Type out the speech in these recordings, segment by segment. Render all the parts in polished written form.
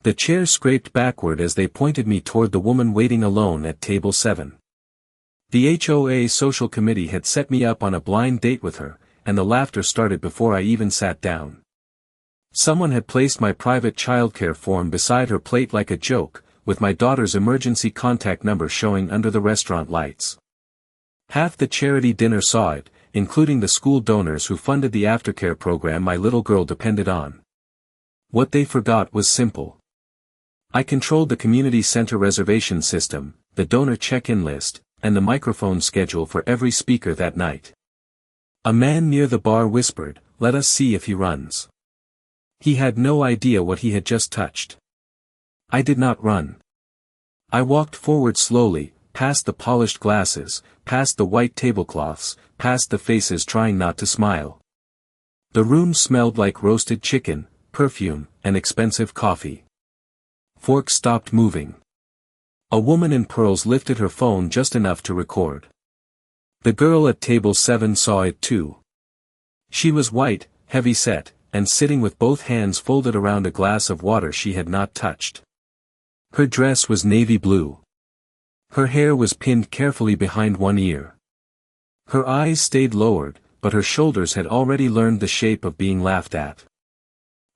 The chair scraped backward as they pointed me toward the woman waiting alone at table 7. The HOA social committee had set me up on a blind date with her, and the laughter started before I even sat down. Someone had placed my private childcare form beside her plate like a joke, with my daughter's emergency contact number showing under the restaurant lights. Half the charity dinner saw it, including the school donors who funded the aftercare program my little girl depended on. What they forgot was simple. I controlled the community center reservation system, the donor check-in list, and the microphone schedule for every speaker that night. A man near the bar whispered, "Let us see if he runs." He had no idea what he had just touched. I did not run. I walked forward slowly, past the polished glasses, past the white tablecloths, past the faces trying not to smile. The room smelled like roasted chicken, perfume, and expensive coffee. Forks stopped moving. A woman in pearls lifted her phone just enough to record. The girl at table 7 saw it too. She was white, heavy-set, and sitting with both hands folded around a glass of water she had not touched. Her dress was navy blue. Her hair was pinned carefully behind one ear. Her eyes stayed lowered, but her shoulders had already learned the shape of being laughed at.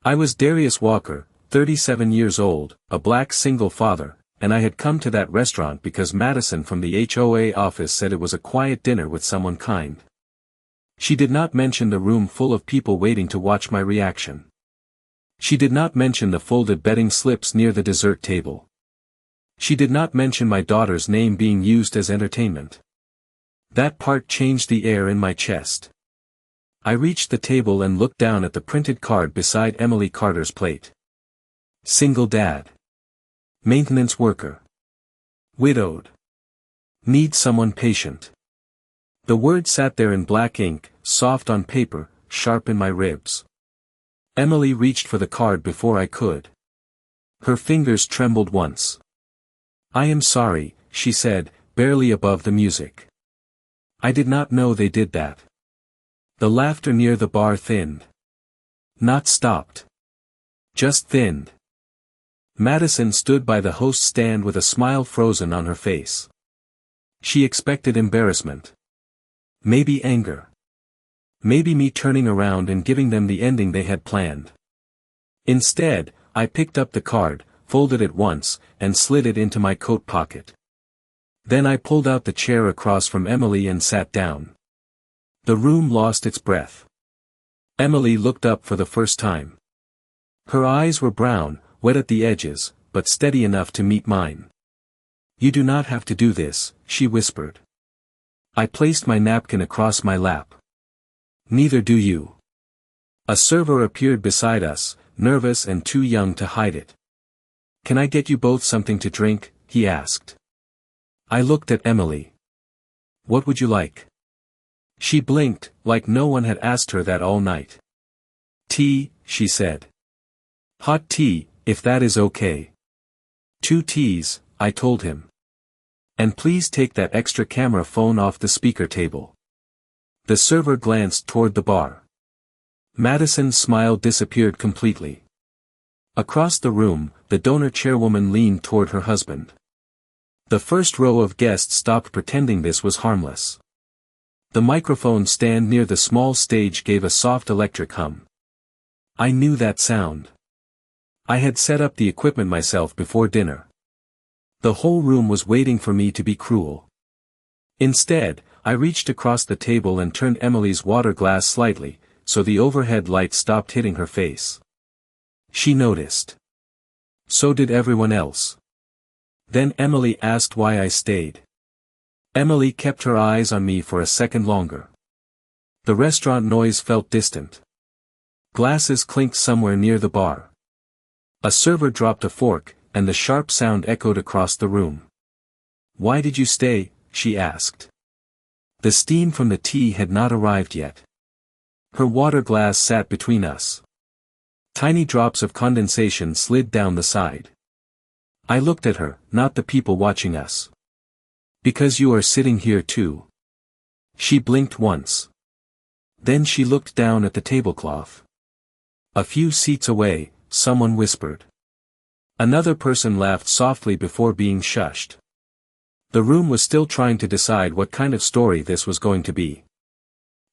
I was Darius Walker, 37 years old, a black single father, and I had come to that restaurant because Madison from the HOA office said it was a quiet dinner with someone kind. She did not mention the room full of people waiting to watch my reaction. She did not mention the folded betting slips near the dessert table. She did not mention my daughter's name being used as entertainment. That part changed the air in my chest. I reached the table and looked down at the printed card beside Emily Carter's plate. Single dad. Maintenance worker. Widowed. Need someone patient. The word sat there in black ink, soft on paper, sharp in my ribs. Emily reached for the card before I could. Her fingers trembled once. "I am sorry," she said, barely above the music. I did not know they did that. The laughter near the bar thinned. Not stopped. Just thinned. Madison stood by the host's stand with a smile frozen on her face. She expected embarrassment. Maybe anger. Maybe me turning around and giving them the ending they had planned. Instead, I picked up the card, folded it once, and slid it into my coat pocket. Then I pulled out the chair across from Emily and sat down. The room lost its breath. Emily looked up for the first time. Her eyes were brown, wet at the edges, but steady enough to meet mine. "You do not have to do this," she whispered. I placed my napkin across my lap. "Neither do you." A server appeared beside us, nervous and too young to hide it. "Can I get you both something to drink?" he asked. I looked at Emily. "What would you like?" She blinked, like no one had asked her that all night. "Tea," she said. "Hot tea, if that is okay." "2 teas," I told him. "And please take that extra camera phone off the speaker table." The server glanced toward the bar. Madison's smile disappeared completely. Across the room, the donor chairwoman leaned toward her husband. The first row of guests stopped pretending this was harmless. The microphone stand near the small stage gave a soft electric hum. I knew that sound. I had set up the equipment myself before dinner. The whole room was waiting for me to be cruel. Instead, I reached across the table and turned Emily's water glass slightly, so the overhead light stopped hitting her face. She noticed. So did everyone else. Then Emily asked why I stayed. Emily kept her eyes on me for a second longer. The restaurant noise felt distant. Glasses clinked somewhere near the bar. A server dropped a fork, and the sharp sound echoed across the room. "Why did you stay?" she asked. The steam from the tea had not arrived yet. Her water glass sat between us. Tiny drops of condensation slid down the side. I looked at her, not the people watching us. "Because you are sitting here too." She blinked once. Then she looked down at the tablecloth. A few seats away, someone whispered. Another person laughed softly before being shushed. The room was still trying to decide what kind of story this was going to be.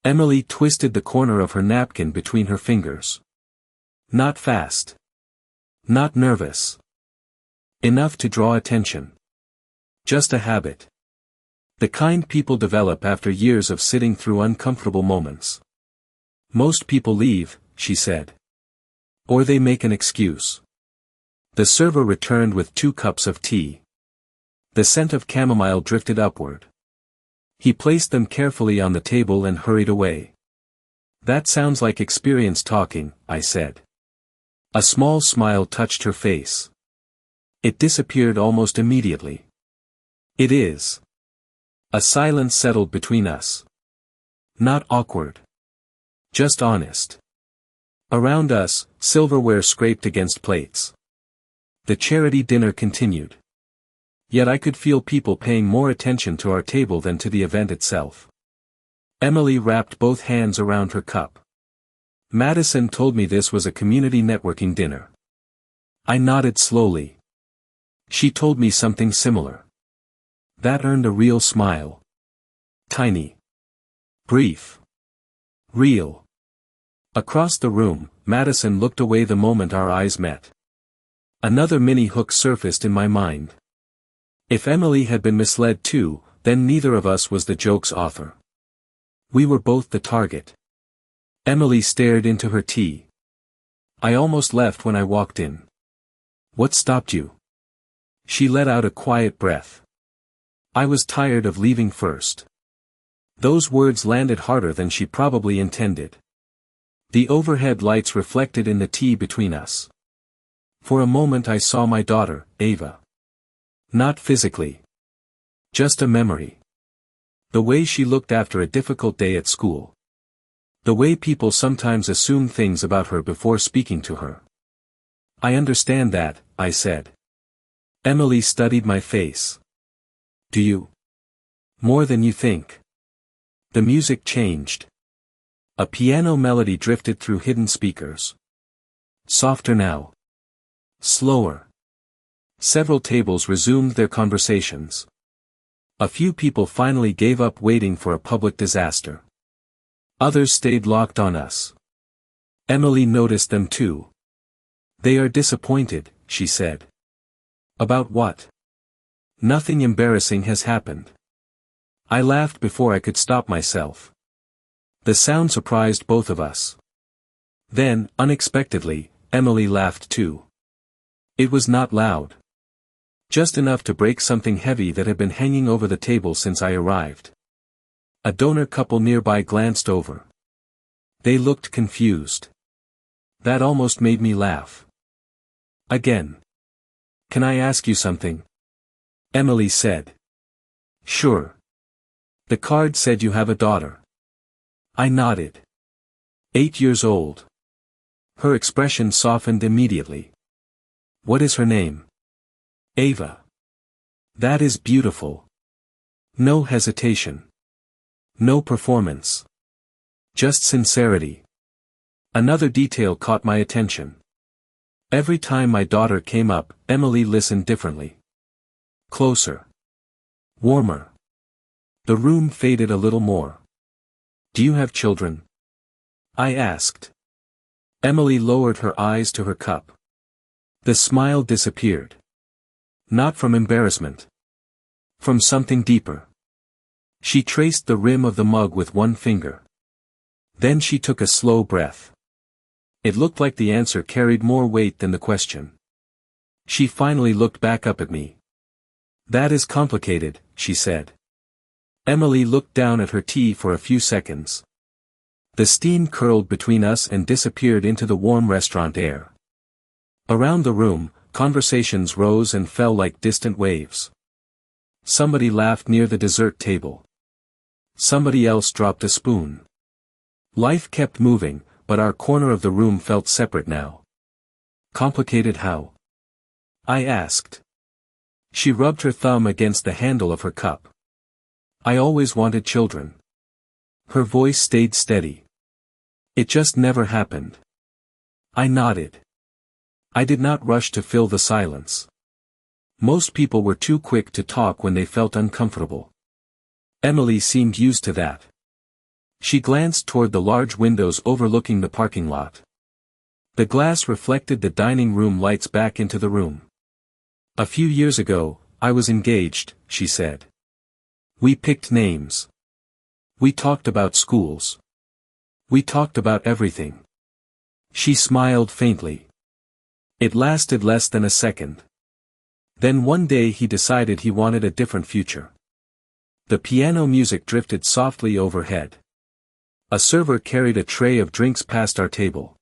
Emily twisted the corner of her napkin between her fingers. Not fast. Not nervous. Enough to draw attention. Just a habit. The kind people develop after years of sitting through uncomfortable moments. Most people leave, she said. Or they make an excuse. The server returned with 2 cups of tea. The scent of chamomile drifted upward. He placed them carefully on the table and hurried away. That sounds like experience talking, I said. A small smile touched her face. It disappeared almost immediately. It is. A silence settled between us. Not awkward. Just honest. Around us, silverware scraped against plates. The charity dinner continued. Yet I could feel people paying more attention to our table than to the event itself. Emily wrapped both hands around her cup. Madison told me this was a community networking dinner. I nodded slowly. She told me something similar. That earned a real smile. Tiny. Brief. Real. Across the room, Madison looked away the moment our eyes met. Another mini hook surfaced in my mind. If Emily had been misled too, then neither of us was the joke's author. We were both the target. Emily stared into her tea. I almost left when I walked in. What stopped you? She let out a quiet breath. I was tired of leaving first. Those words landed harder than she probably intended. The overhead lights reflected in the tea between us. For a moment I saw my daughter, Ava. Not physically. Just a memory. The way she looked after a difficult day at school. The way people sometimes assume things about her before speaking to her. I understand that, I said. Emily studied my face. Do you? More than you think. The music changed. A piano melody drifted through hidden speakers. Softer now. Slower. Several tables resumed their conversations. A few people finally gave up waiting for a public disaster. Others stayed locked on us. Emily noticed them too. They are disappointed, she said. About what? Nothing embarrassing has happened. I laughed before I could stop myself. The sound surprised both of us. Then, unexpectedly, Emily laughed too. It was not loud. Just enough to break something heavy that had been hanging over the table since I arrived. A donor couple nearby glanced over. They looked confused. That almost made me laugh. Again. Can I ask you something? Emily said. Sure. The card said you have a daughter. I nodded. 8 years old. Her expression softened immediately. What is her name? Ava. That is beautiful. No hesitation. No performance. Just sincerity. Another detail caught my attention. Every time my daughter came up, Emily listened differently. Closer. Warmer. The room faded a little more. Do you have children? I asked. Emily lowered her eyes to her cup. The smile disappeared. Not from embarrassment. From something deeper. She traced the rim of the mug with one finger. Then she took a slow breath. It looked like the answer carried more weight than the question. She finally looked back up at me. That is complicated, she said. Emily looked down at her tea for a few seconds. The steam curled between us and disappeared into the warm restaurant air. Around the room, conversations rose and fell like distant waves. Somebody laughed near the dessert table. Somebody else dropped a spoon. Life kept moving, but our corner of the room felt separate now. Complicated how? I asked. She rubbed her thumb against the handle of her cup. I always wanted children. Her voice stayed steady. It just never happened. I nodded. I did not rush to fill the silence. Most people were too quick to talk when they felt uncomfortable. Emily seemed used to that. She glanced toward the large windows overlooking the parking lot. The glass reflected the dining room lights back into the room. "A few years ago, I was engaged," she said. "We picked names. We talked about schools. We talked about everything." She smiled faintly. It lasted less than a second. Then one day he decided he wanted a different future. The piano music drifted softly overhead. A server carried a tray of drinks past our table.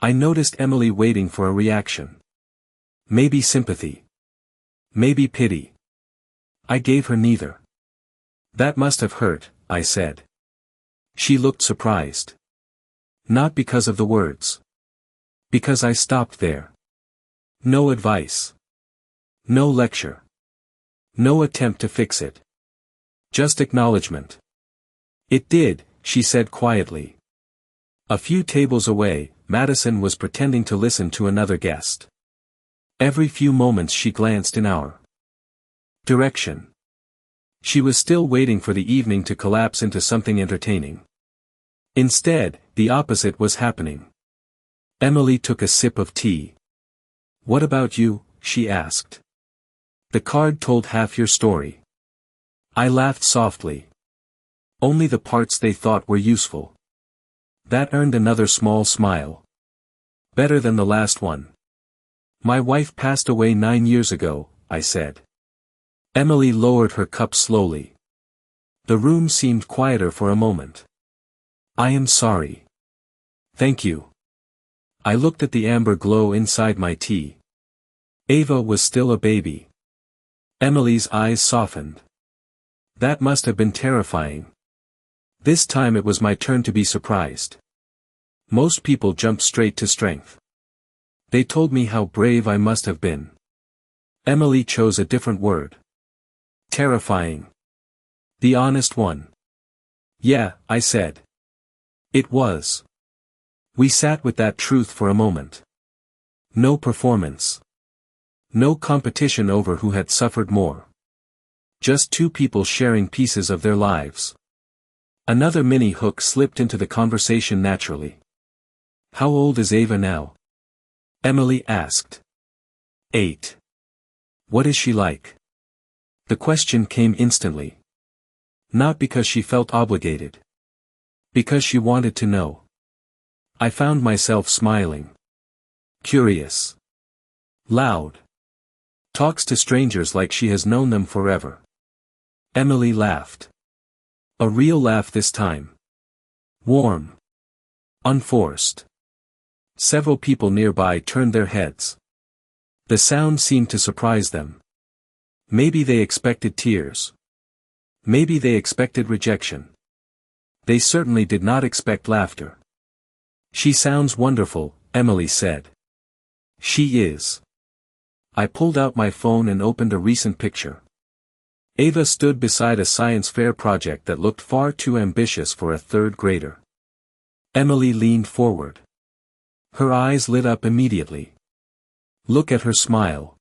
I noticed Emily waiting for a reaction. Maybe sympathy. Maybe pity. I gave her neither. "That must have hurt," I said. She looked surprised. Not because of the words. Because I stopped there. No advice. No lecture. No attempt to fix it. Just acknowledgement. "It did," she said quietly. A few tables away, Madison was pretending to listen to another guest. Every few moments she glanced in our direction. She was still waiting for the evening to collapse into something entertaining. Instead, the opposite was happening. Emily took a sip of tea. "What about you?" she asked. "The card told half your story." I laughed softly. Only the parts they thought were useful. That earned another small smile. Better than the last one. "My wife passed away 9 years ago," I said. Emily lowered her cup slowly. The room seemed quieter for a moment. "I am sorry." "Thank you." I looked at the amber glow inside my tea. Ava was still a baby. Emily's eyes softened. That must have been terrifying. This time it was my turn to be surprised. Most people jumped straight to strength. They told me how brave I must have been. Emily chose a different word. Terrifying. The honest one. "Yeah," I said. "It was." We sat with that truth for a moment. No performance. No competition over who had suffered more. Just two people sharing pieces of their lives. Another mini hook slipped into the conversation naturally. "How old is Ava now?" Emily asked. 8. "What is she like?" The question came instantly. Not because she felt obligated. Because she wanted to know. I found myself smiling. Curious. Loud. Talks to strangers like she has known them forever. Emily laughed. A real laugh this time. Warm. Unforced. Several people nearby turned their heads. The sound seemed to surprise them. Maybe they expected tears. Maybe they expected rejection. They certainly did not expect laughter. "She sounds wonderful," Emily said. "She is." I pulled out my phone and opened a recent picture. Ava stood beside a science fair project that looked far too ambitious for a third grader. Emily leaned forward. Her eyes lit up immediately. "Look at her smile.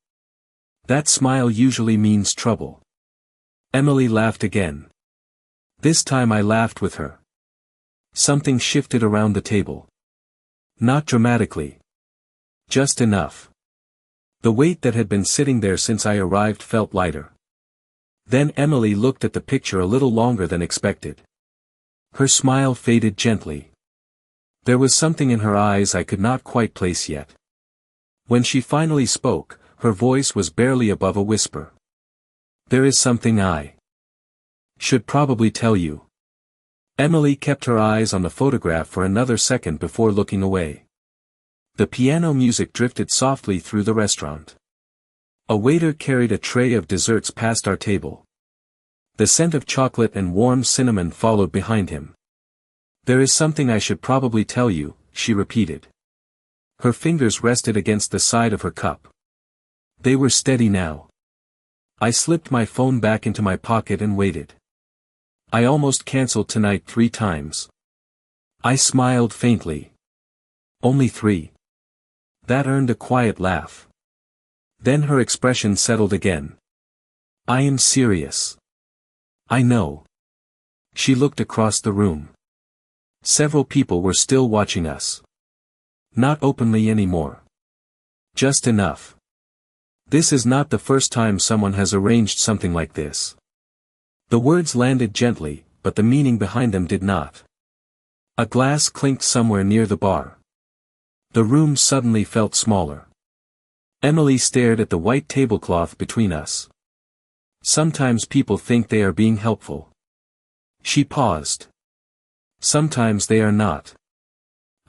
That smile usually means trouble." Emily laughed again. This time I laughed with her. Something shifted around the table. Not dramatically. Just enough. The weight that had been sitting there since I arrived felt lighter. Then Emily looked at the picture a little longer than expected. Her smile faded gently. There was something in her eyes I could not quite place yet. When she finally spoke, her voice was barely above a whisper. "There is something I should probably tell you." Emily kept her eyes on the photograph for another second before looking away. The piano music drifted softly through the restaurant. A waiter carried a tray of desserts past our table. The scent of chocolate and warm cinnamon followed behind him. "There is something I should probably tell you," she repeated. Her fingers rested against the side of her cup. They were steady now. I slipped my phone back into my pocket and waited. "I almost canceled tonight 3 times. I smiled faintly. "Only 3. That earned a quiet laugh. Then her expression settled again. I am serious. I know. She looked across the room. Several people were still watching us. Not openly anymore. Just enough. This is not the first time someone has arranged something like this. The words landed gently, but the meaning behind them did not. A glass clinked somewhere near the bar. The room suddenly felt smaller. Emily stared at the white tablecloth between us. Sometimes people think they are being helpful. She paused. Sometimes they are not.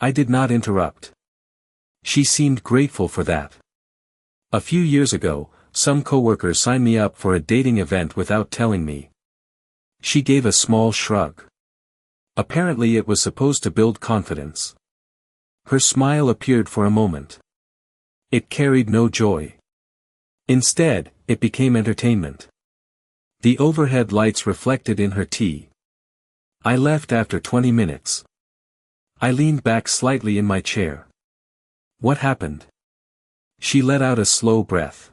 I did not interrupt. She seemed grateful for that. A few years ago, some coworkers signed me up for a dating event without telling me. She gave a small shrug. Apparently it was supposed to build confidence. Her smile appeared for a moment. It carried no joy. Instead, it became entertainment. The overhead lights reflected in her tea. I left after 20 minutes. I leaned back slightly in my chair. What happened? She let out a slow breath.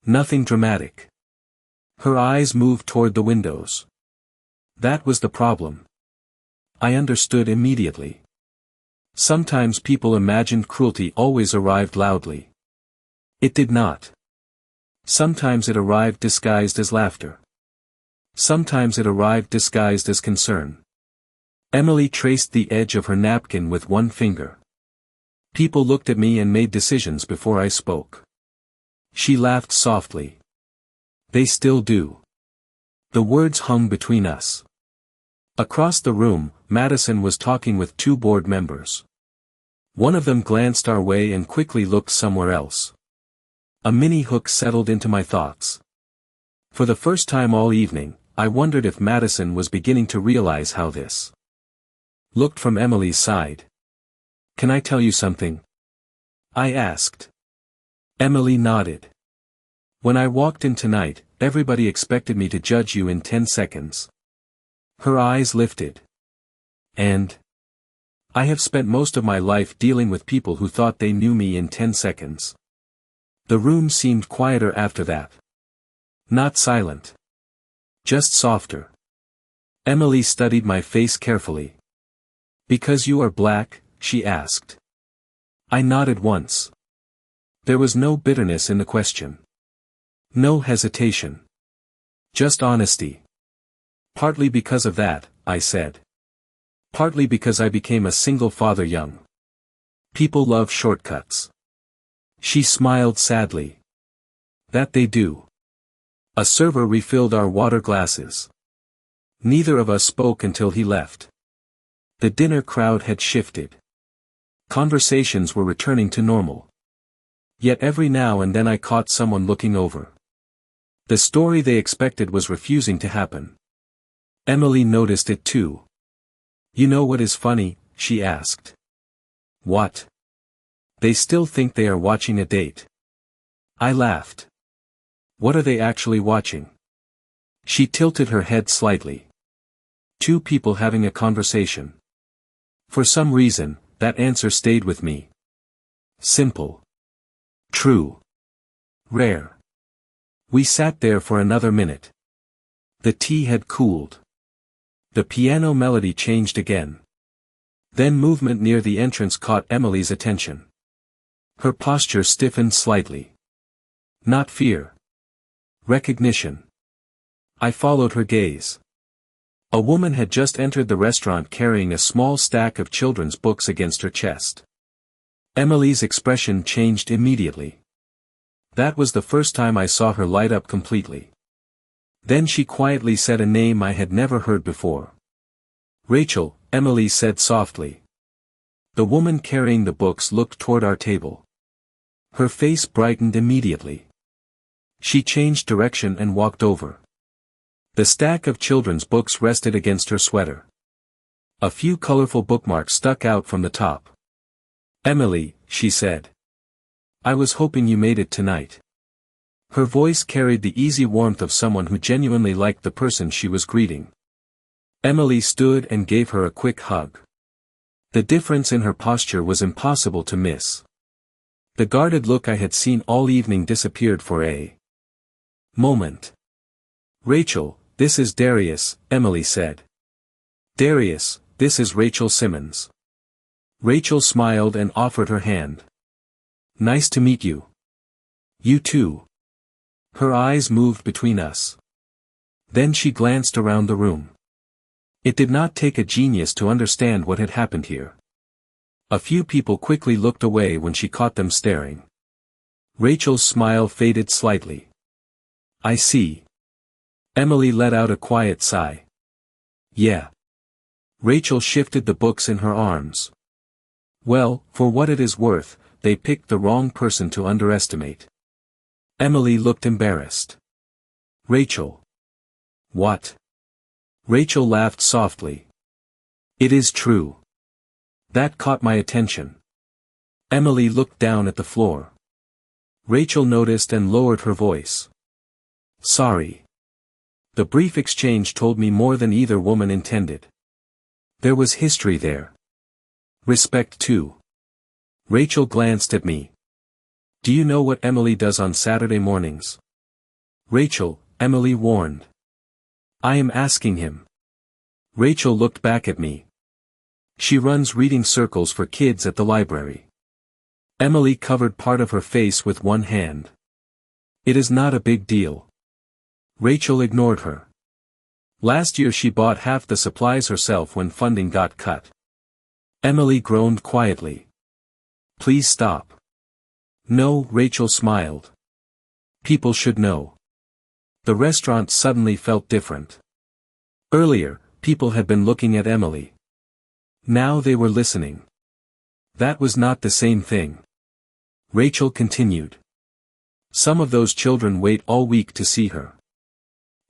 Nothing dramatic. Her eyes moved toward the windows. That was the problem. I understood immediately. Sometimes people imagined cruelty always arrived loudly. It did not. Sometimes it arrived disguised as laughter. Sometimes it arrived disguised as concern. Emily traced the edge of her napkin with one finger. People looked at me and made decisions before I spoke. She laughed softly. They still do. The words hung between us. Across the room, Madison was talking with two board members. One of them glanced our way and quickly looked somewhere else. A mini hook settled into my thoughts. For the first time all evening, I wondered if Madison was beginning to realize how this looked from Emily's side. Can I tell you something? I asked. Emily nodded. When I walked in tonight, everybody expected me to judge you in 10 seconds. Her eyes lifted. And I have spent most of my life dealing with people who thought they knew me in 10 seconds. The room seemed quieter after that. Not silent. Just softer. Emily studied my face carefully. Because you are black? She asked. I nodded once. There was no bitterness in the question. No hesitation. Just honesty. Partly because of that, I said. Partly because I became a single father young. People love shortcuts. She smiled sadly. That they do. A server refilled our water glasses. Neither of us spoke until he left. The dinner crowd had shifted. Conversations were returning to normal. Yet every now and then I caught someone looking over. The story they expected was refusing to happen. Emily noticed it too. You know what is funny? She asked. What? They still think they are watching a date. I laughed. What are they actually watching? She tilted her head slightly. Two people having a conversation. For some reason, that answer stayed with me. Simple. True. Rare. We sat there for another minute. The tea had cooled. The piano melody changed again. Then movement near the entrance caught Emily's attention. Her posture stiffened slightly. Not fear. Recognition. I followed her gaze. A woman had just entered the restaurant carrying a small stack of children's books against her chest. Emily's expression changed immediately. That was the first time I saw her light up completely. Then she quietly said a name I had never heard before. Rachel, Emily said softly. The woman carrying the books looked toward our table. Her face brightened immediately. She changed direction and walked over. The stack of children's books rested against her sweater. A few colorful bookmarks stuck out from the top. Emily, she said. I was hoping you made it tonight. Her voice carried the easy warmth of someone who genuinely liked the person she was greeting. Emily stood and gave her a quick hug. The difference in her posture was impossible to miss. The guarded look I had seen all evening disappeared for a moment. "Rachel, this is Darius," Emily said. "Darius, this is Rachel Simmons." Rachel smiled and offered her hand. "Nice to meet you." "You too." Her eyes moved between us. Then she glanced around the room. It did not take a genius to understand what had happened here. A few people quickly looked away when she caught them staring. Rachel's smile faded slightly. "I see." Emily let out a quiet sigh. "Yeah." Rachel shifted the books in her arms. "Well, for what it is worth, they picked the wrong person to underestimate." Emily looked embarrassed. "Rachel." "What?" Rachel laughed softly. "It is true." That caught my attention. Emily looked down at the floor. Rachel noticed and lowered her voice. "Sorry." The brief exchange told me more than either woman intended. There was history there. Respect too. Rachel glanced at me. "Do you know what Emily does on Saturday mornings?" "Rachel," Emily warned. "I am asking him." Rachel looked back at me. "She runs reading circles for kids at the library." Emily covered part of her face with one hand. "It is not a big deal." Rachel ignored her. "Last year she bought half the supplies herself when funding got cut." Emily groaned quietly. "Please stop." "No," Rachel smiled. "People should know." The restaurant suddenly felt different. Earlier, people had been looking at Emily. Now they were listening. That was not the same thing. Rachel continued. "Some of those children wait all week to see her."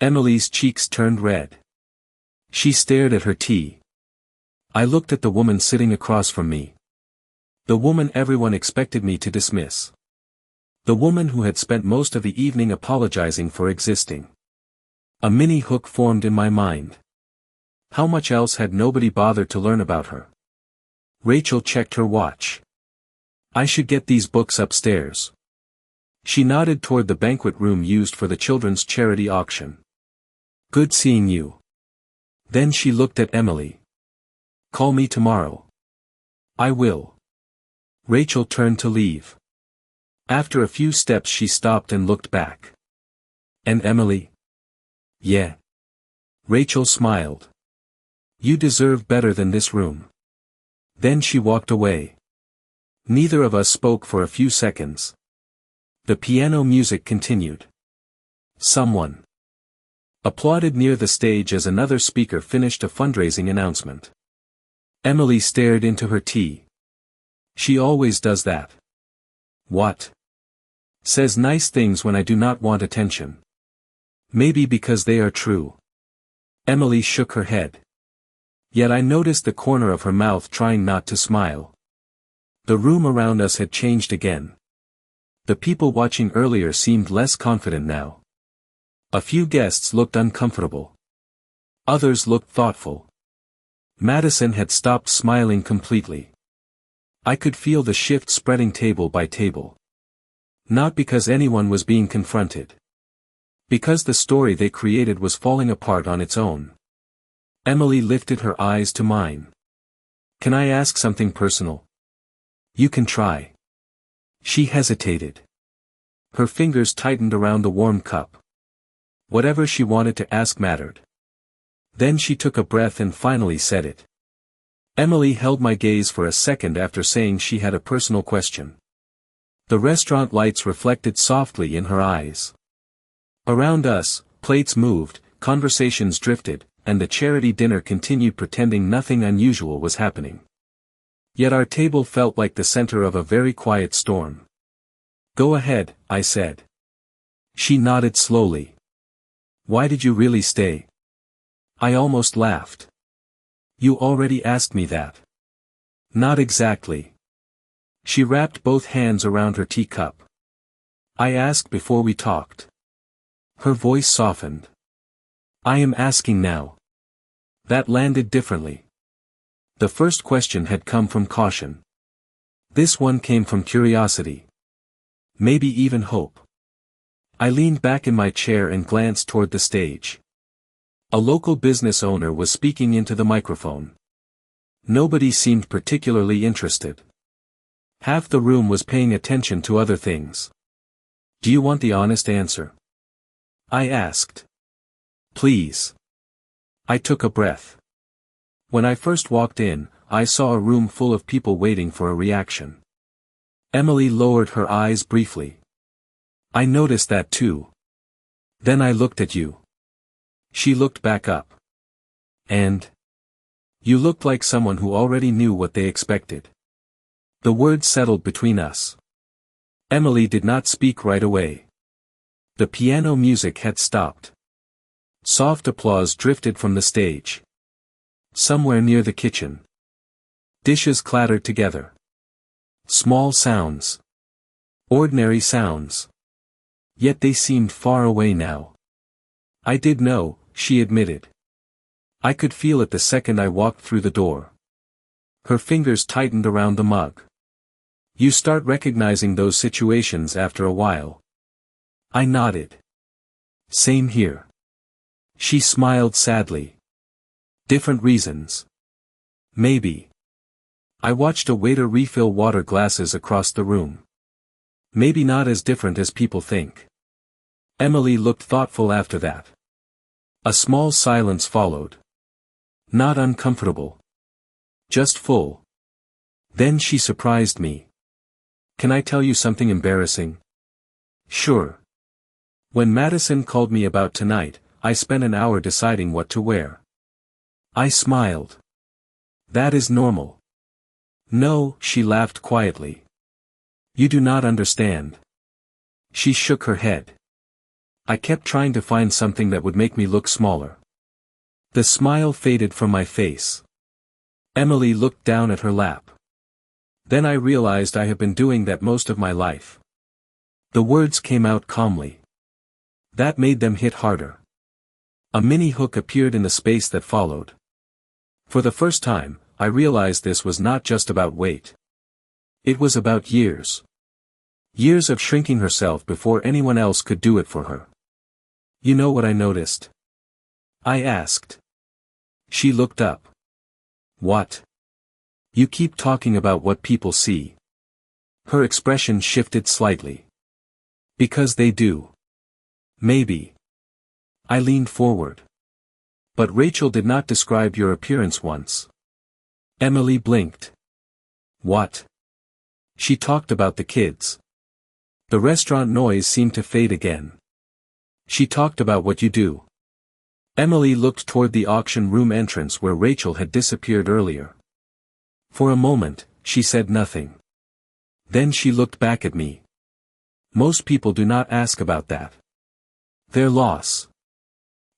Emily's cheeks turned red. She stared at her tea. I looked at the woman sitting across from me. The woman everyone expected me to dismiss. The woman who had spent most of the evening apologizing for existing. A mini hook formed in my mind. How much else had nobody bothered to learn about her? Rachel checked her watch. "I should get these books upstairs." She nodded toward the banquet room used for the children's charity auction. "Good seeing you." Then she looked at Emily. "Call me tomorrow." "I will." Rachel turned to leave. After a few steps she stopped and looked back. "And Emily?" "Yeah." Rachel smiled. "You deserve better than this room." Then she walked away. Neither of us spoke for a few seconds. The piano music continued. Someone applauded near the stage as another speaker finished a fundraising announcement. Emily stared into her tea. She always does that. "What?" "Says nice things when I do not want attention." "Maybe because they are true." Emily shook her head. Yet I noticed the corner of her mouth trying not to smile. The room around us had changed again. The people watching earlier seemed less confident now. A few guests looked uncomfortable. Others looked thoughtful. Madison had stopped smiling completely. I could feel the shift spreading table by table. Not because anyone was being confronted. Because the story they created was falling apart on its own. Emily lifted her eyes to mine. "Can I ask something personal?" "You can try." She hesitated. Her fingers tightened around the warm cup. Whatever she wanted to ask mattered. Then she took a breath and finally said it. Emily held my gaze for a second after saying she had a personal question. The restaurant lights reflected softly in her eyes. Around us, plates moved, conversations drifted, and the charity dinner continued pretending nothing unusual was happening. Yet our table felt like the center of a very quiet storm. "Go ahead," I said. She nodded slowly. "Why did you really stay?" I almost laughed. "You already asked me that." "Not exactly." She wrapped both hands around her teacup. "I asked before we talked." Her voice softened. "I am asking now." That landed differently. The first question had come from caution. This one came from curiosity. Maybe even hope. I leaned back in my chair and glanced toward the stage. A local business owner was speaking into the microphone. Nobody seemed particularly interested. Half the room was paying attention to other things. Do you want the honest answer? I asked. Please. I took a breath. When I first walked in, I saw a room full of people waiting for a reaction. Emily lowered her eyes briefly. I noticed that too. Then I looked at you. She looked back up. And? You looked like someone who already knew what they expected. The words settled between us. Emily did not speak right away. The piano music had stopped. Soft applause drifted from the stage. Somewhere near the kitchen. Dishes clattered together. Small sounds. Ordinary sounds. Yet they seemed far away now. I did know, she admitted. I could feel it the second I walked through the door. Her fingers tightened around the mug. You start recognizing those situations after a while. I nodded. Same here. She smiled sadly. Different reasons. Maybe. I watched a waiter refill water glasses across the room. Maybe not as different as people think. Emily looked thoughtful after that. A small silence followed. Not uncomfortable. Just full. Then she surprised me. Can I tell you something embarrassing? Sure. When Madison called me about tonight, I spent an hour deciding what to wear. I smiled. That is normal. No, she laughed quietly. You do not understand. She shook her head. I kept trying to find something that would make me look smaller. The smile faded from my face. Emily looked down at her lap. Then I realized I have been doing that most of my life. The words came out calmly. That made them hit harder. A mini hook appeared in the space that followed. For the first time, I realized this was not just about weight. It was about years. Years of shrinking herself before anyone else could do it for her. You know what I noticed? I asked. She looked up. What? You keep talking about what people see. Her expression shifted slightly. Because they do. Maybe. I leaned forward. But Rachel did not describe your appearance once. Emily blinked. What? She talked about the kids. The restaurant noise seemed to fade again. She talked about what you do. Emily looked toward the auction room entrance where Rachel had disappeared earlier. For a moment, she said nothing. Then she looked back at me. Most people do not ask about that. Their loss.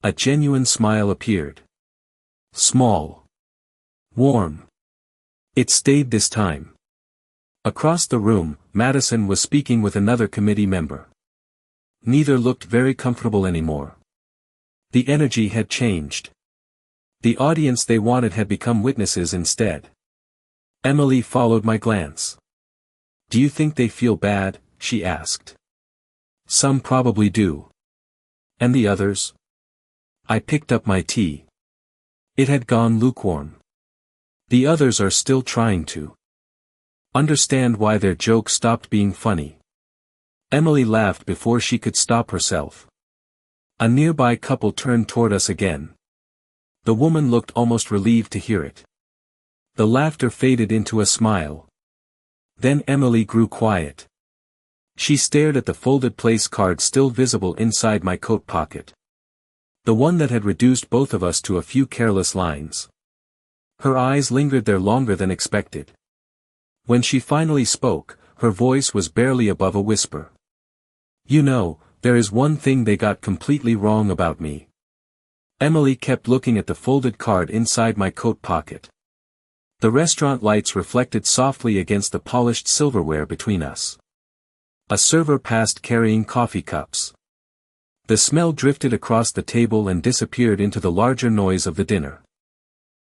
A genuine smile appeared. Small. Warm. It stayed this time. Across the room, Madison was speaking with another committee member. Neither looked very comfortable anymore. The energy had changed. The audience they wanted had become witnesses instead. Emily followed my glance. Do you think they feel bad? She asked. Some probably do. And the others? I picked up my tea. It had gone lukewarm. The others are still trying to understand why their joke stopped being funny. Emily laughed before she could stop herself. A nearby couple turned toward us again. The woman looked almost relieved to hear it. The laughter faded into a smile. Then Emily grew quiet. She stared at the folded place card still visible inside my coat pocket. The one that had reduced both of us to a few careless lines. Her eyes lingered there longer than expected. When she finally spoke, her voice was barely above a whisper. You know, there is one thing they got completely wrong about me. Emily kept looking at the folded card inside my coat pocket. The restaurant lights reflected softly against the polished silverware between us. A server passed carrying coffee cups. The smell drifted across the table and disappeared into the larger noise of the dinner.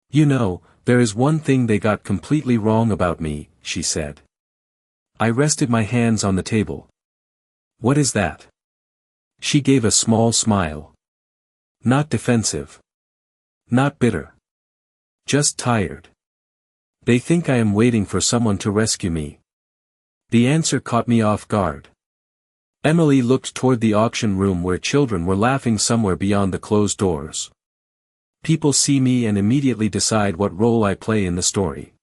You know, there is one thing they got completely wrong about me, she said. I rested my hands on the table. What is that? She gave a small smile. Not defensive. Not bitter. Just tired. They think I am waiting for someone to rescue me. The answer caught me off guard. Emily looked toward the auction room where children were laughing somewhere beyond the closed doors. People see me and immediately decide what role I play in the story.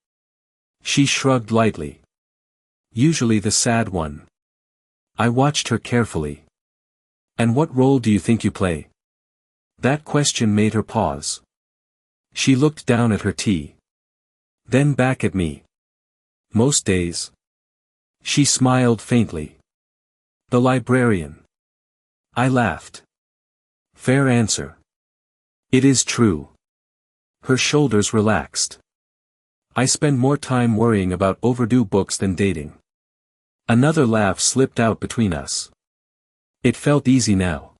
She shrugged lightly. Usually the sad one. I watched her carefully. And what role do you think you play? That question made her pause. She looked down at her tea. Then back at me. Most days. She smiled faintly. The librarian. I laughed. Fair answer. It is true. Her shoulders relaxed. I spend more time worrying about overdue books than dating. Another laugh slipped out between us. It felt easy now.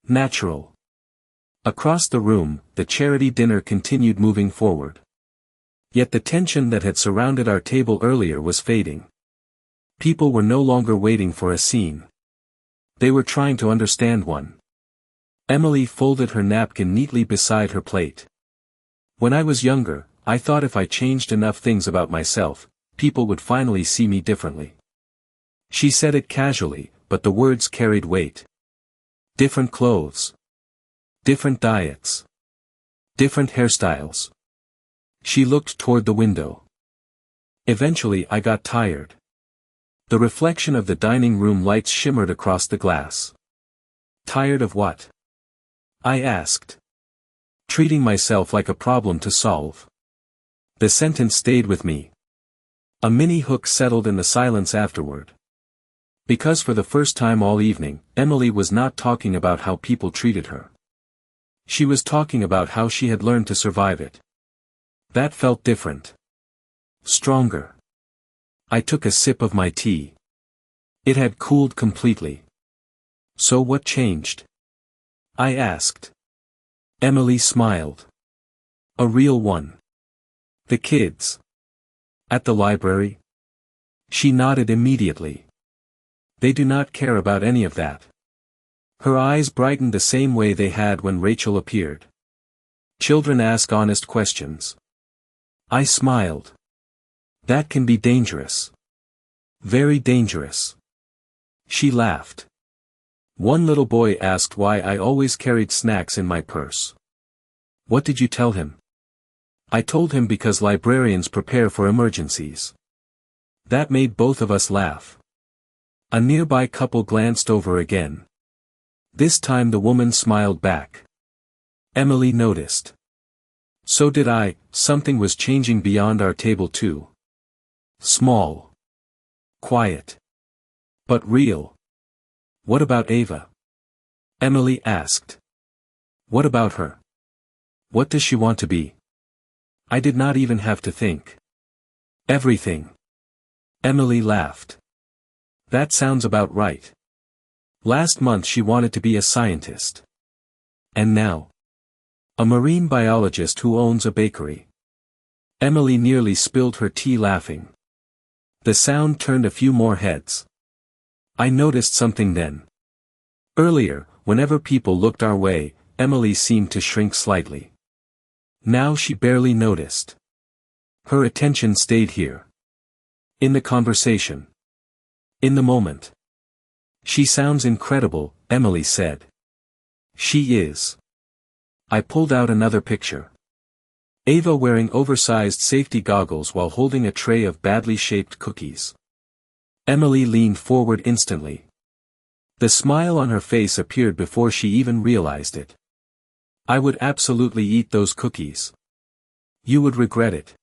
Natural. Across the room, the charity dinner continued moving forward. Yet the tension that had surrounded our table earlier was fading. People were no longer waiting for a scene. They were trying to understand one. Emily folded her napkin neatly beside her plate. When I was younger, I thought if I changed enough things about myself, people would finally see me differently. She said it casually, but the words carried weight. Different clothes. Different diets. Different hairstyles. She looked toward the window. Eventually I got tired. The reflection of the dining room lights shimmered across the glass. Tired of what? I asked. Treating myself like a problem to solve. The sentence stayed with me. A mini hook settled in the silence afterward. Because for the first time all evening, Emily was not talking about how people treated her. She was talking about how she had learned to survive it. That felt different. Stronger. I took a sip of my tea. It had cooled completely. So what changed? I asked. Emily smiled. A real one. The kids. At the library? She nodded immediately. They do not care about any of that. Her eyes brightened the same way they had when Rachel appeared. Children ask honest questions. I smiled. That can be dangerous. Very dangerous. She laughed. One little boy asked why I always carried snacks in my purse. What did you tell him? I told him because librarians prepare for emergencies. That made both of us laugh. A nearby couple glanced over again. This time the woman smiled back. Emily noticed. So did I. Something was changing beyond our table too. Small. Quiet. But real. What about Ava? Emily asked. What about her? What does she want to be? I did not even have to think. Everything. Emily laughed. That sounds about right. Last month she wanted to be a scientist. And now? A marine biologist who owns a bakery. Emily nearly spilled her tea laughing. The sound turned a few more heads. I noticed something then. Earlier, whenever people looked our way, Emily seemed to shrink slightly. Now she barely noticed. Her attention stayed here. In the conversation. In the moment. She sounds incredible, Emily said. She is. I pulled out another picture. Ava wearing oversized safety goggles while holding a tray of badly shaped cookies. Emily leaned forward instantly. The smile on her face appeared before she even realized it. I would absolutely eat those cookies. You would regret it.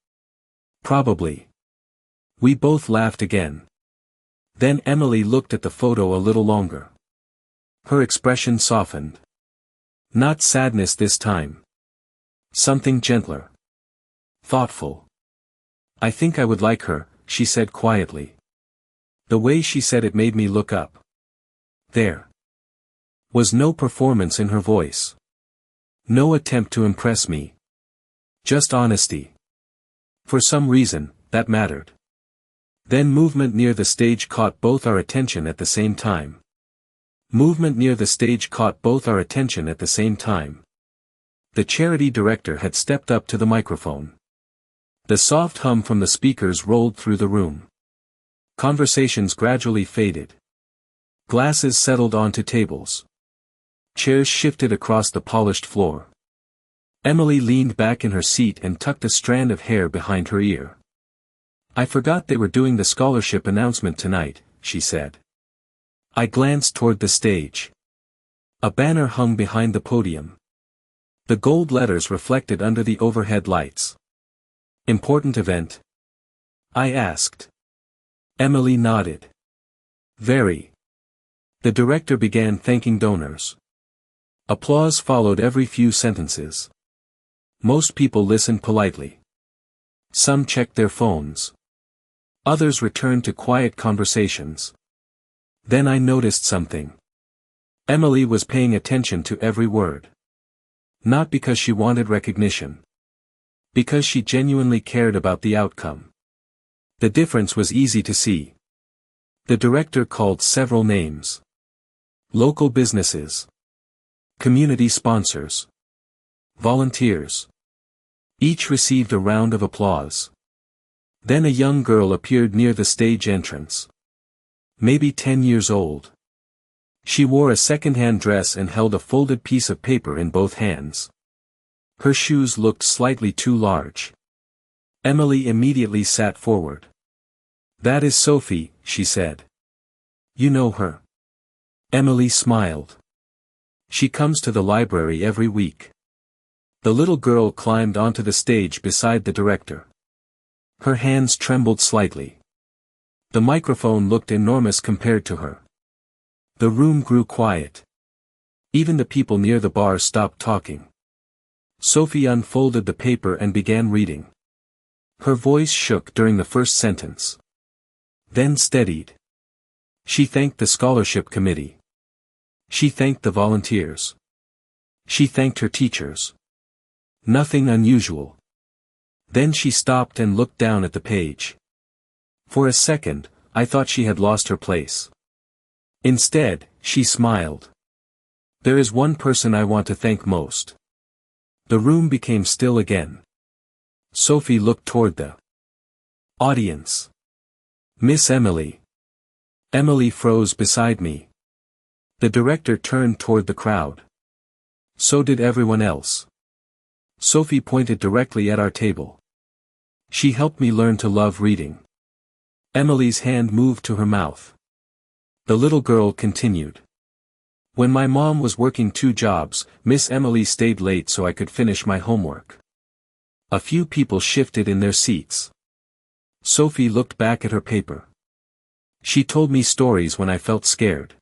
Probably. We both laughed again. Then Emily looked at the photo a little longer. Her expression softened. Not sadness this time. Something gentler. Thoughtful. I think I would like her, she said quietly. The way she said it made me look up. There was no performance in her voice. No attempt to impress me. Just honesty. For some reason, that mattered. Then movement near the stage caught both our attention at the same time. Movement near the stage caught both our attention at the same time. The charity director had stepped up to the microphone. The soft hum from the speakers rolled through the room. Conversations gradually faded. Glasses settled onto tables. Chairs shifted across the polished floor. Emily leaned back in her seat and tucked a strand of hair behind her ear. "I forgot they were doing the scholarship announcement tonight," she said. I glanced toward the stage. A banner hung behind the podium. The gold letters reflected under the overhead lights. "Important event?" I asked. Emily nodded. "Very." The director began thanking donors. Applause followed every few sentences. Most people listened politely. Some checked their phones. Others returned to quiet conversations. Then I noticed something. Emily was paying attention to every word. Not because she wanted recognition. Because she genuinely cared about the outcome. The difference was easy to see. The director called several names. Local businesses. Community sponsors. Volunteers. Each received a round of applause. Then a young girl appeared near the stage entrance. Maybe 10 years old. She wore a second-hand dress and held a folded piece of paper in both hands. Her shoes looked slightly too large. Emily immediately sat forward. "That is Sophie," she said. "You know her?" Emily smiled. "She comes to the library every week." The little girl climbed onto the stage beside the director. Her hands trembled slightly. The microphone looked enormous compared to her. The room grew quiet. Even the people near the bar stopped talking. Sophie unfolded the paper and began reading. Her voice shook during the first sentence. Then steadied. She thanked the scholarship committee. She thanked the volunteers. She thanked her teachers. Nothing unusual. Then she stopped and looked down at the page. For a second, I thought she had lost her place. Instead, she smiled. "There is one person I want to thank most." The room became still again. Sophie looked toward the audience. "Miss Emily." Emily froze beside me. The director turned toward the crowd. So did everyone else. Sophie pointed directly at our table. "She helped me learn to love reading." Emily's hand moved to her mouth. The little girl continued. "When my mom was working 2 jobs, Miss Emily stayed late so I could finish my homework." A few people shifted in their seats. Sophie looked back at her paper. "She told me stories when I felt scared."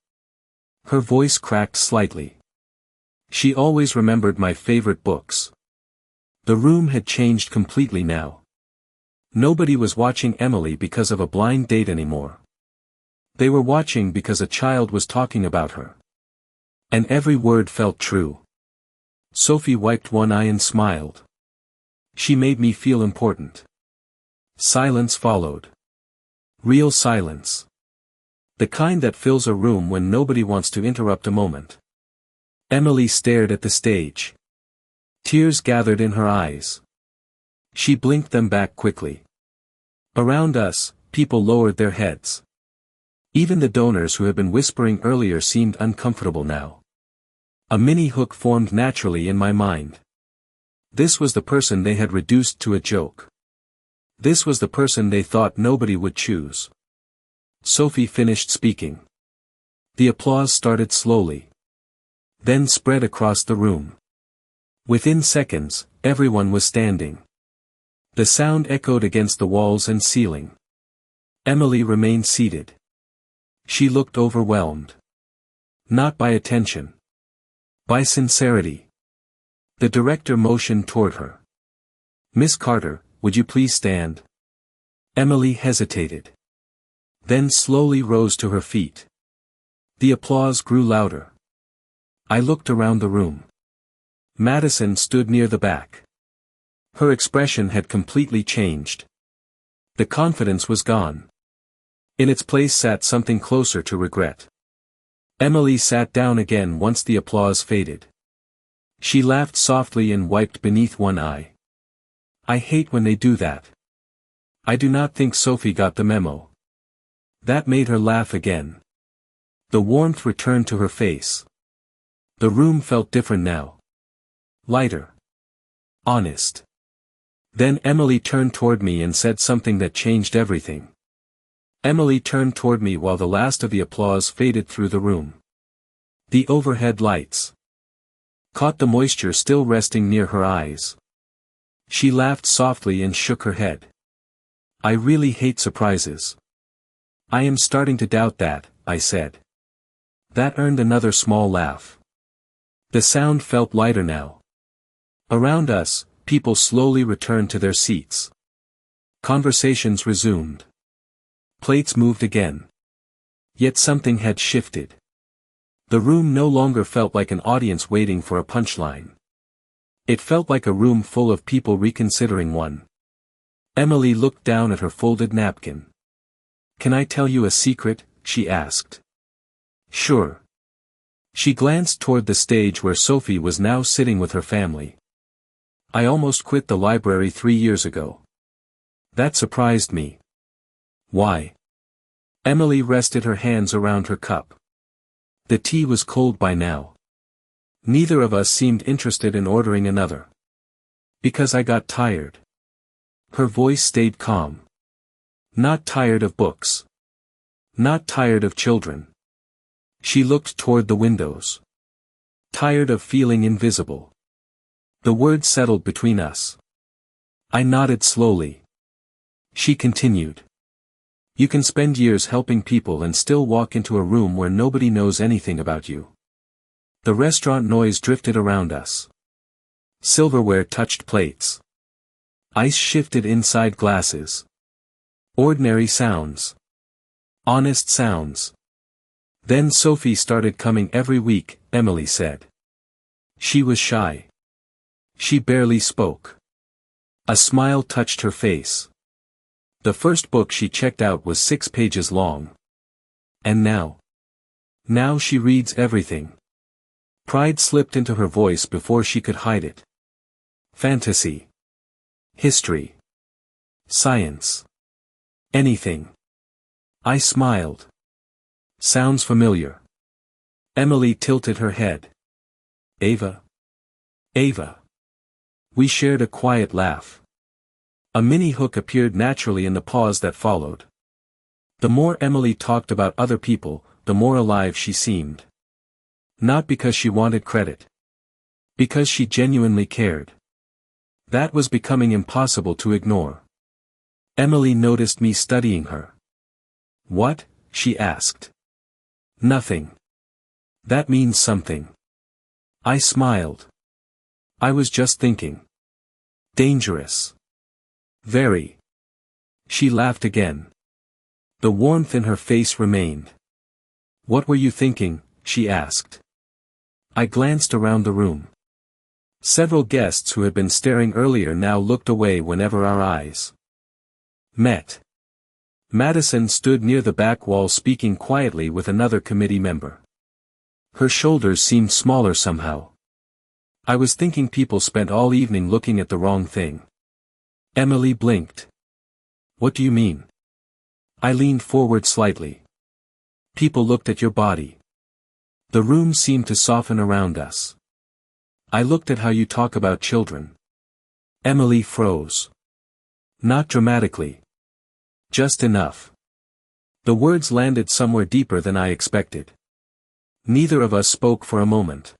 Her voice cracked slightly. "She always remembered my favorite books." The room had changed completely now. Nobody was watching Emily because of a blind date anymore. They were watching because a child was talking about her. And every word felt true. Sophie wiped one eye and smiled. She made me feel important. Silence followed. Real silence. The kind that fills a room when nobody wants to interrupt a moment. Emily stared at the stage. Tears gathered in her eyes. She blinked them back quickly. Around us, people lowered their heads. Even the donors who had been whispering earlier seemed uncomfortable now. A mini hook formed naturally in my mind. This was the person they had reduced to a joke. This was the person they thought nobody would choose. Sophie finished speaking. The applause started slowly. Then spread across the room. Within seconds, everyone was standing. The sound echoed against the walls and ceiling. Emily remained seated. She looked overwhelmed. Not by attention. By sincerity. The director motioned toward her. "Miss Carter, would you please stand?" Emily hesitated. Then slowly rose to her feet. The applause grew louder. I looked around the room. Madison stood near the back. Her expression had completely changed. The confidence was gone. In its place sat something closer to regret. Emily sat down again once the applause faded. She laughed softly and wiped beneath one eye. I hate when they do that. I do not think Sophie got the memo. That made her laugh again. The warmth returned to her face. The room felt different now. Lighter. Honest. Then Emily turned toward me and said something that changed everything. Emily turned toward me while the last of the applause faded through the room. The overhead lights caught the moisture still resting near her eyes. She laughed softly and shook her head. I really hate surprises. I am starting to doubt that, I said. That earned another small laugh. The sound felt lighter now. Around us, people slowly returned to their seats. Conversations resumed. Plates moved again. Yet something had shifted. The room no longer felt like an audience waiting for a punchline. It felt like a room full of people reconsidering one. Emily looked down at her folded napkin. Can I tell you a secret? She asked. Sure. She glanced toward the stage where Sophie was now sitting with her family. I almost quit the library 3 years ago. That surprised me. Why? Emily rested her hands around her cup. The tea was cold by now. Neither of us seemed interested in ordering another. Because I got tired. Her voice stayed calm. Not tired of books. Not tired of children. She looked toward the windows. Tired of feeling invisible. The words settled between us. I nodded slowly. She continued. You can spend years helping people and still walk into a room where nobody knows anything about you. The restaurant noise drifted around us. Silverware touched plates. Ice shifted inside glasses. Ordinary sounds. Honest sounds. Then Sophie started coming every week, Emily said. She was shy. She barely spoke. A smile touched her face. The first book she checked out was 6 pages long. And now? Now she reads everything. Pride slipped into her voice before she could hide it. Fantasy. History. Science. Anything. I smiled. Sounds familiar. Emily tilted her head. Ava. Ava. We shared a quiet laugh. A mini hook appeared naturally in the pause that followed. The more Emily talked about other people, the more alive she seemed. Not because she wanted credit. Because she genuinely cared. That was becoming impossible to ignore. Emily noticed me studying her. What? She asked. Nothing. That means something. I smiled. I was just thinking. Dangerous. Very. She laughed again. The warmth in her face remained. What were you thinking? She asked. I glanced around the room. Several guests who had been staring earlier now looked away whenever our eyes met. Madison stood near the back wall speaking quietly with another committee member. Her shoulders seemed smaller somehow. I was thinking people spent all evening looking at the wrong thing. Emily blinked. What do you mean? I leaned forward slightly. People looked at your body. The room seemed to soften around us. I looked at how you talk about children. Emily froze. Not dramatically. Just enough. The words landed somewhere deeper than I expected. Neither of us spoke for a moment.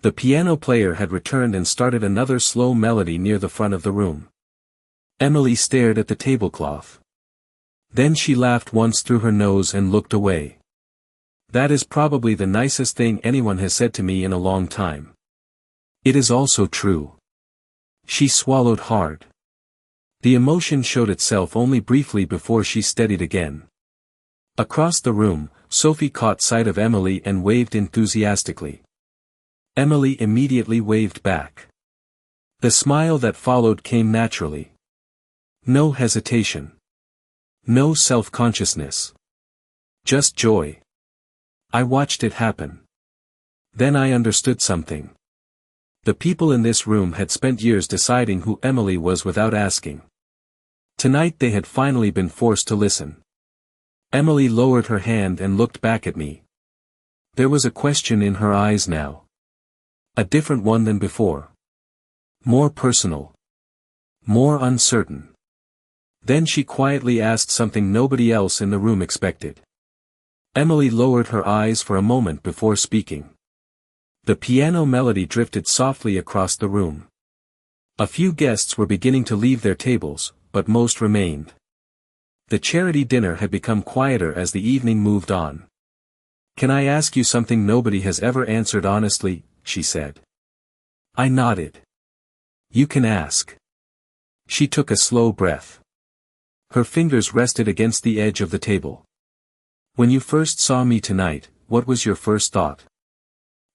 The piano player had returned and started another slow melody near the front of the room. Emily stared at the tablecloth. Then she laughed once through her nose and looked away. That is probably the nicest thing anyone has said to me in a long time. It is also true. She swallowed hard. The emotion showed itself only briefly before she steadied again. Across the room, Sophie caught sight of Emily and waved enthusiastically. Emily immediately waved back. The smile that followed came naturally. No hesitation. No self-consciousness. Just joy. I watched it happen. Then I understood something. The people in this room had spent years deciding who Emily was without asking. Tonight they had finally been forced to listen. Emily lowered her hand and looked back at me. There was a question in her eyes now. A different one than before. More personal. More uncertain. Then she quietly asked something nobody else in the room expected. Emily lowered her eyes for a moment before speaking. The piano melody drifted softly across the room. A few guests were beginning to leave their tables, but most remained. The charity dinner had become quieter as the evening moved on. "Can I ask you something nobody has ever answered honestly?" she said. I nodded. "You can ask." She took a slow breath. Her fingers rested against the edge of the table. "When you first saw me tonight, what was your first thought?"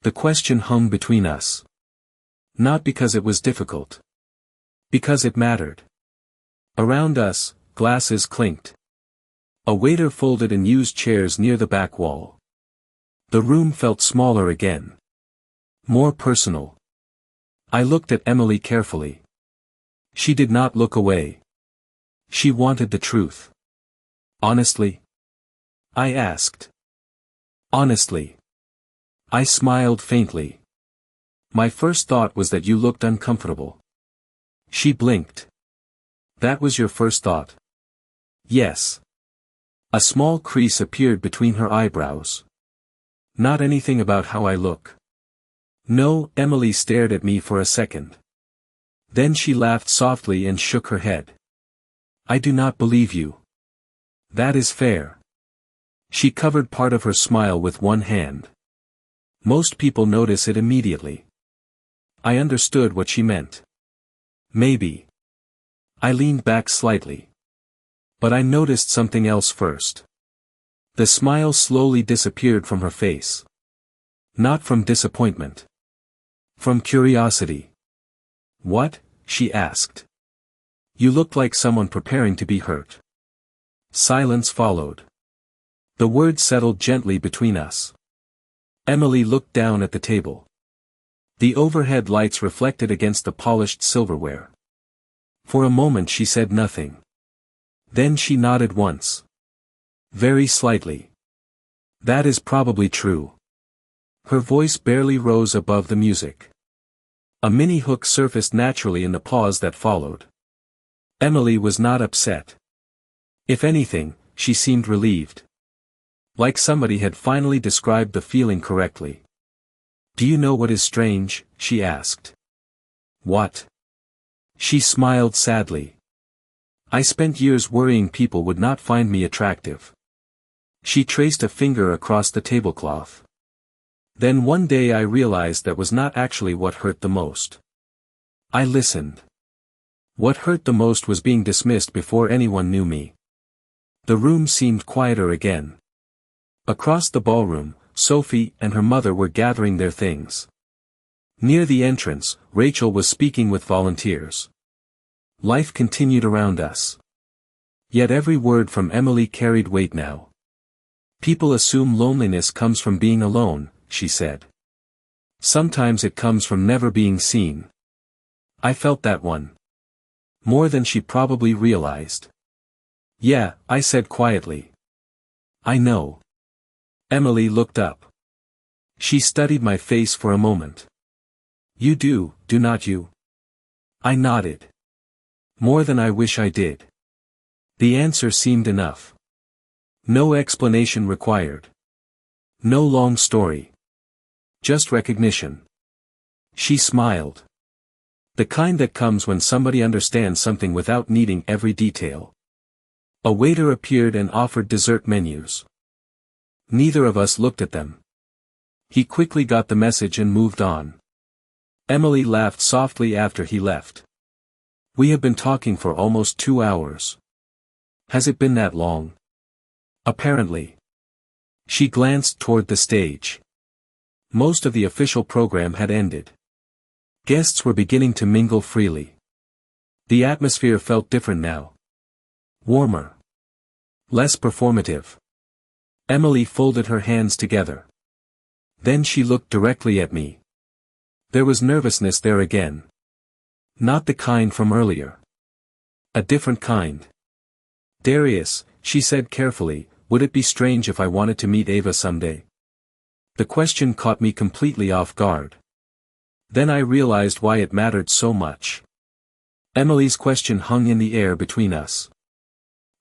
The question hung between us. Not because it was difficult. Because it mattered. Around us, glasses clinked. A waiter folded and used chairs near the back wall. The room felt smaller again. More personal. I looked at Emily carefully. She did not look away. She wanted the truth. "Honestly?" I asked. "Honestly." I smiled faintly. "My first thought was that you looked uncomfortable." She blinked. "That was your first thought?" "Yes." A small crease appeared between her eyebrows. "Not anything about how I look?" "No." Emily stared at me for a second. Then she laughed softly and shook her head. "I do not believe you." "That is fair." She covered part of her smile with one hand. "Most people notice it immediately." I understood what she meant. Maybe. I leaned back slightly. But I noticed something else first. The smile slowly disappeared from her face. Not from disappointment. From curiosity. "What?" she asked. "You looked like someone preparing to be hurt." Silence followed. The words settled gently between us. Emily looked down at the table. The overhead lights reflected against the polished silverware. For a moment she said nothing. Then she nodded once. Very slightly. "That is probably true." Her voice barely rose above the music. A mini hook surfaced naturally in the pause that followed. Emily was not upset. If anything, she seemed relieved. Like somebody had finally described the feeling correctly. "Do you know what is strange?" she asked. "What?" She smiled sadly. "I spent years worrying people would not find me attractive." She traced a finger across the tablecloth. "Then one day I realized that was not actually what hurt the most." I listened. What hurt the most was being dismissed before anyone knew me. The room seemed quieter again. Across the ballroom, Sophie and her mother were gathering their things. Near the entrance, Rachel was speaking with volunteers. Life continued around us. Yet every word from Emily carried weight now. "People assume loneliness comes from being alone," she said. "Sometimes it comes from never being seen." I felt that one. More than she probably realized. "Yeah," I said quietly. "I know." Emily looked up. She studied my face for a moment. "You do not you?" I nodded. "More than I wish I did." The answer seemed enough. No explanation required. No long story. Just recognition. She smiled. The kind that comes when somebody understands something without needing every detail. A waiter appeared and offered dessert menus. Neither of us looked at them. He quickly got the message and moved on. Emily laughed softly after he left. "We have been talking for almost 2 hours. Has it been that long?" "Apparently." She glanced toward the stage. Most of the official program had ended. Guests were beginning to mingle freely. The atmosphere felt different now. Warmer. Less performative. Emily folded her hands together. Then she looked directly at me. There was nervousness there again. Not the kind from earlier. A different kind. Darius, she said carefully, would it be strange if I wanted to meet Ava someday? The question caught me completely off guard. Then I realized why it mattered so much. Emily's question hung in the air between us.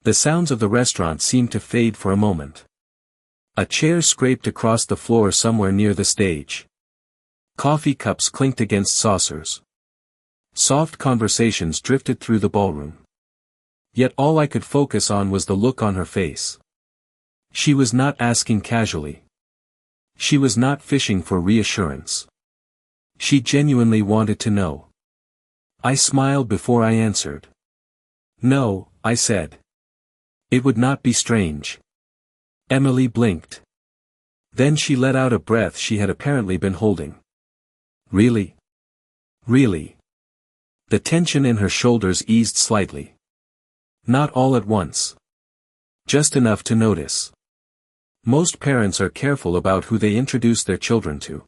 The sounds of the restaurant seemed to fade for a moment. A chair scraped across the floor somewhere near the stage. Coffee cups clinked against saucers. Soft conversations drifted through the ballroom. Yet all I could focus on was the look on her face. She was not asking casually. She was not fishing for reassurance. She genuinely wanted to know. I smiled before I answered. No, I said. It would not be strange. Emily blinked. Then she let out a breath she had apparently been holding. Really? Really? The tension in her shoulders eased slightly. Not all at once. Just enough to notice. Most parents are careful about who they introduce their children to.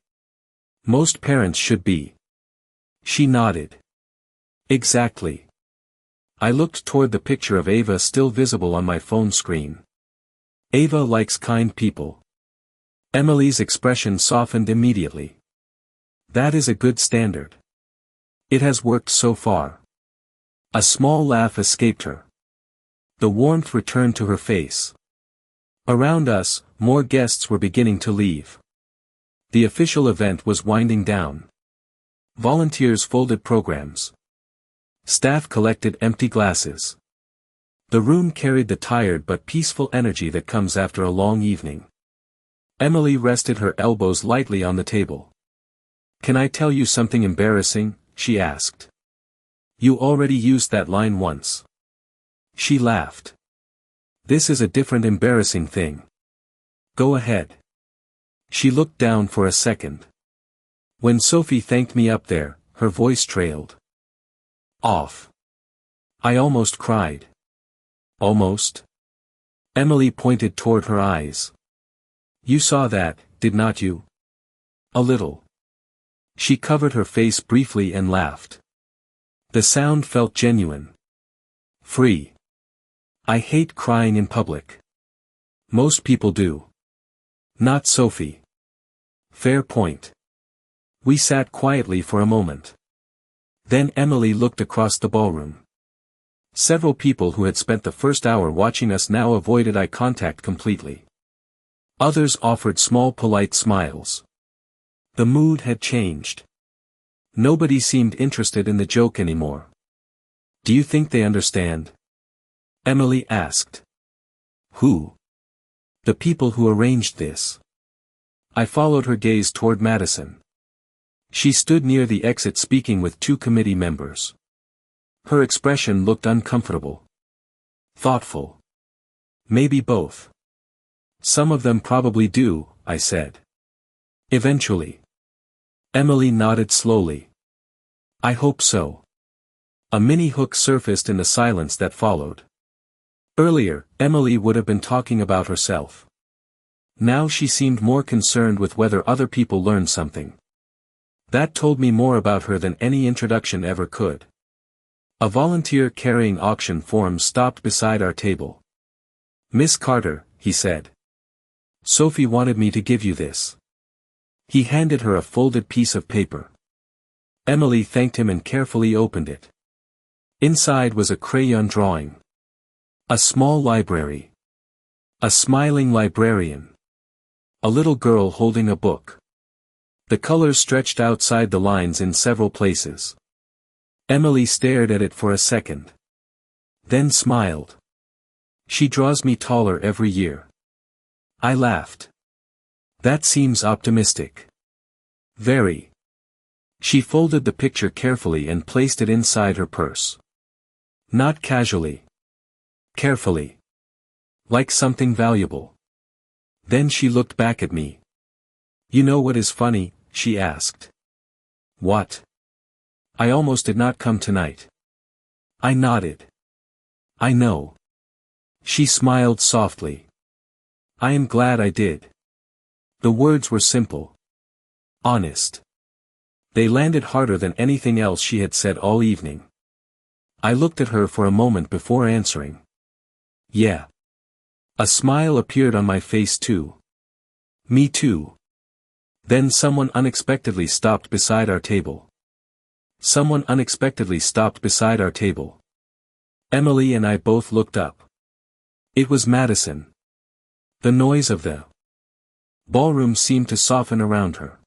Most parents should be. She nodded. Exactly. I looked toward the picture of Ava still visible on my phone screen. Ava likes kind people. Emily's expression softened immediately. That is a good standard. It has worked so far. A small laugh escaped her. The warmth returned to her face. Around us, more guests were beginning to leave. The official event was winding down. Volunteers folded programs. Staff collected empty glasses. The room carried the tired but peaceful energy that comes after a long evening. Emily rested her elbows lightly on the table. Can I tell you something embarrassing? She asked. You already used that line once. She laughed. This is a different embarrassing thing. Go ahead. She looked down for a second. When Sophie thanked me up there, her voice trailed off. I almost cried. Almost? Emily pointed toward her eyes. You saw that, did not you? A little. She covered her face briefly and laughed. The sound felt genuine. Free. I hate crying in public. Most people do. Not Sophie. Fair point. We sat quietly for a moment. Then Emily looked across the ballroom. Several people who had spent the first hour watching us now avoided eye contact completely. Others offered small polite smiles. The mood had changed. Nobody seemed interested in the joke anymore. Do you think they understand? Emily asked. Who? The people who arranged this. I followed her gaze toward Madison. She stood near the exit speaking with two committee members. Her expression looked uncomfortable. Thoughtful. Maybe both. Some of them probably do, I said. Eventually. Emily nodded slowly. I hope so. A mini hook surfaced in the silence that followed. Earlier, Emily would have been talking about herself. Now she seemed more concerned with whether other people learned something. That told me more about her than any introduction ever could. A volunteer carrying auction forms stopped beside our table. Miss Carter, he said. Sophie wanted me to give you this. He handed her a folded piece of paper. Emily thanked him and carefully opened it. Inside was a crayon drawing. A small library. A smiling librarian. A little girl holding a book. The colors stretched outside the lines in several places. Emily stared at it for a second. Then smiled. She draws me taller every year. I laughed. That seems optimistic. Very. She folded the picture carefully and placed it inside her purse. Not casually. Carefully. Like something valuable. Then she looked back at me. You know what is funny? She asked. What? I almost did not come tonight. I nodded. I know. She smiled softly. I am glad I did. The words were simple. Honest. They landed harder than anything else she had said all evening. I looked at her for a moment before answering. Yeah. A smile appeared on my face too. Me too. Then someone unexpectedly stopped beside our table. Someone unexpectedly stopped beside our table. Emily and I both looked up. It was Madison. The noise of the ballroom seemed to soften around her.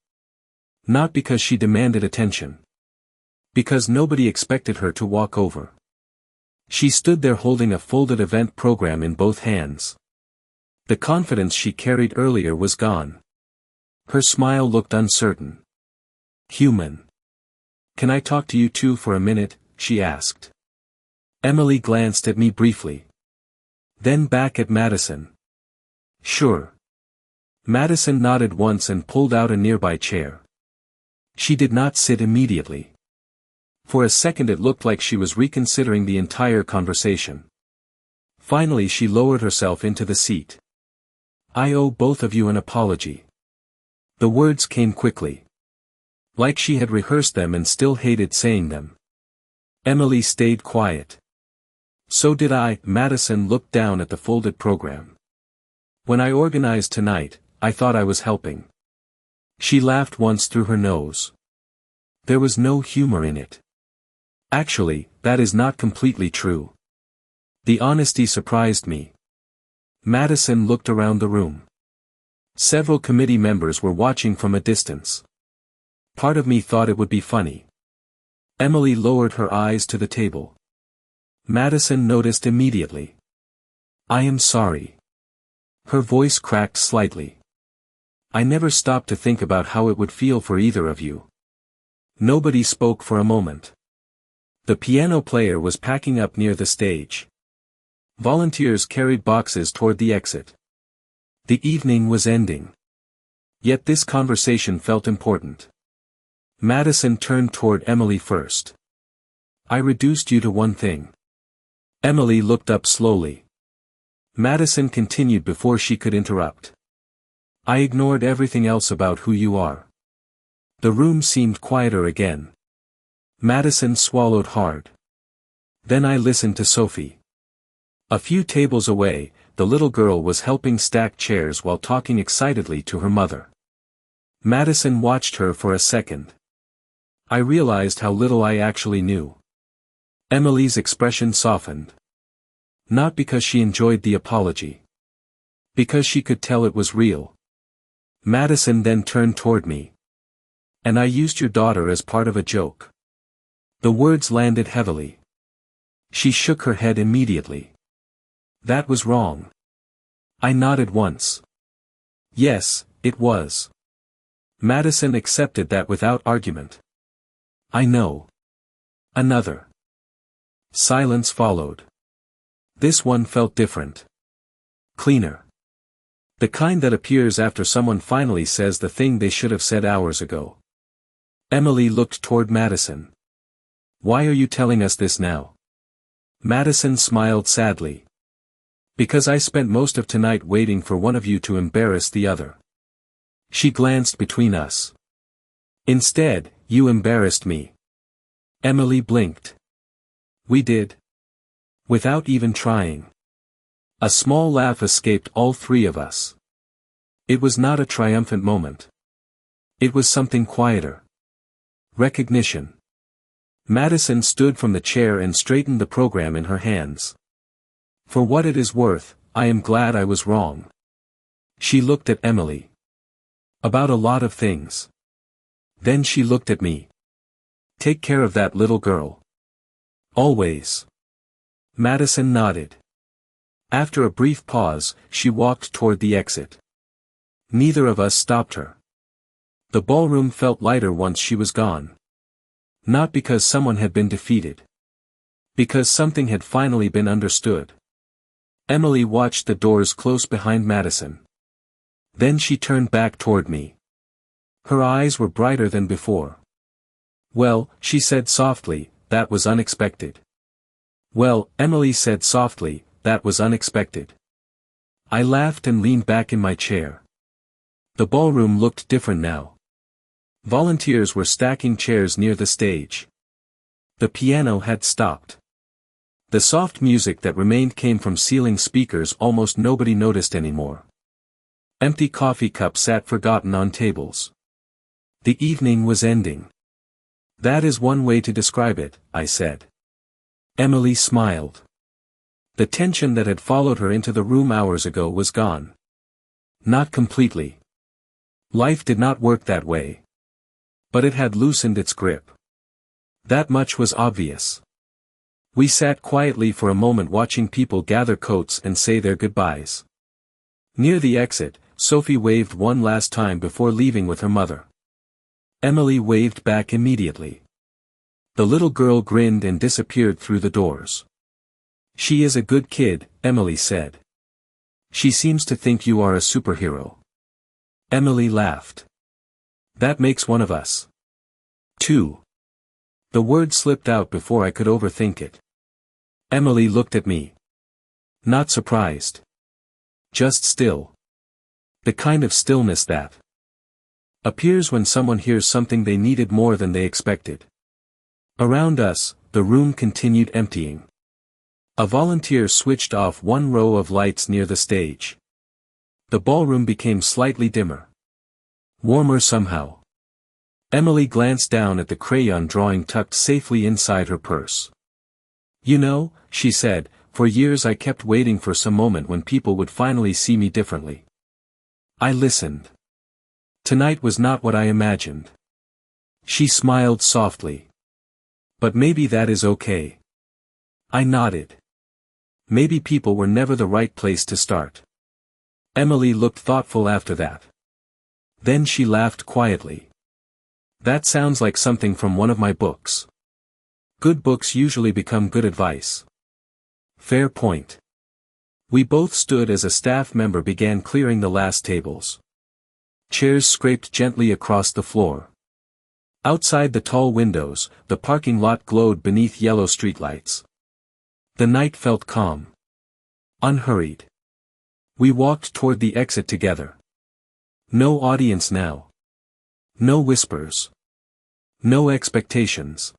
Not because she demanded attention. Because nobody expected her to walk over. She stood there holding a folded event program in both hands. The confidence she carried earlier was gone. Her smile looked uncertain. Human. Can I talk to you two for a minute? She asked. Emily glanced at me briefly. Then back at Madison. Sure. Madison nodded once and pulled out a nearby chair. She did not sit immediately. For a second it looked like she was reconsidering the entire conversation. Finally she lowered herself into the seat. I owe both of you an apology. The words came quickly. Like she had rehearsed them and still hated saying them. Emily stayed quiet. So did I. Madison looked down at the folded program. When I organized tonight, I thought I was helping. She laughed once through her nose. There was no humor in it. Actually, that is not completely true. The honesty surprised me. Madison looked around the room. Several committee members were watching from a distance. Part of me thought it would be funny. Emily lowered her eyes to the table. Madison noticed immediately. I am sorry. Her voice cracked slightly. I never stopped to think about how it would feel for either of you. Nobody spoke for a moment. The piano player was packing up near the stage. Volunteers carried boxes toward the exit. The evening was ending. Yet this conversation felt important. Madison turned toward Emily first. I reduced you to one thing. Emily looked up slowly. Madison continued before she could interrupt. I ignored everything else about who you are. The room seemed quieter again. Madison swallowed hard. Then I listened to Sophie. A few tables away, the little girl was helping stack chairs while talking excitedly to her mother. Madison watched her for a second. I realized how little I actually knew. Emily's expression softened. Not because she enjoyed the apology. Because she could tell it was real. Madison then turned toward me. And I used your daughter as part of a joke. The words landed heavily. She shook her head immediately. That was wrong. I nodded once. Yes, it was. Madison accepted that without argument. I know. Another. Silence followed. This one felt different. Cleaner. The kind that appears after someone finally says the thing they should have said hours ago. Emily looked toward Madison. Why are you telling us this now? Madison smiled sadly. Because I spent most of tonight waiting for one of you to embarrass the other. She glanced between us. Instead, you embarrassed me. Emily blinked. We did. Without even trying. A small laugh escaped all three of us. It was not a triumphant moment. It was something quieter. Recognition. Madison stood from the chair and straightened the program in her hands. For what it is worth, I am glad I was wrong. She looked at Emily. About a lot of things. Then she looked at me. Take care of that little girl. Always. Madison nodded. After a brief pause, she walked toward the exit. Neither of us stopped her. The ballroom felt lighter once she was gone. Not because someone had been defeated. Because something had finally been understood. Emily watched the doors close behind Madison. Then she turned back toward me. Her eyes were brighter than before. Well, she said softly, that was unexpected. Well, Emily said softly, that was unexpected. I laughed and leaned back in my chair. The ballroom looked different now. Volunteers were stacking chairs near the stage. The piano had stopped. The soft music that remained came from ceiling speakers almost nobody noticed anymore. Empty coffee cups sat forgotten on tables. The evening was ending. That is one way to describe it, I said. Emily smiled. The tension that had followed her into the room hours ago was gone. Not completely. Life did not work that way. But it had loosened its grip. That much was obvious. We sat quietly for a moment watching people gather coats and say their goodbyes. Near the exit, Sophie waved one last time before leaving with her mother. Emily waved back immediately. The little girl grinned and disappeared through the doors. "She is a good kid," Emily said. "She seems to think you are a superhero." Emily laughed. "That makes one of us." "Two." The word slipped out before I could overthink it. Emily looked at me. Not surprised. Just still. The kind of stillness that appears when someone hears something they needed more than they expected. Around us, the room continued emptying. A volunteer switched off one row of lights near the stage. The ballroom became slightly dimmer. Warmer somehow. Emily glanced down at the crayon drawing tucked safely inside her purse. "You know," she said, "for years I kept waiting for some moment when people would finally see me differently. I listened. Tonight was not what I imagined." She smiled softly. "But maybe that is okay." I nodded. Maybe people were never the right place to start. Emily looked thoughtful after that. Then she laughed quietly. "That sounds like something from one of my books. Good books usually become good advice." Fair point. We both stood as a staff member began clearing the last tables. Chairs scraped gently across the floor. Outside the tall windows, the parking lot glowed beneath yellow streetlights. The night felt calm. Unhurried. We walked toward the exit together. No audience now. No whispers. No expectations.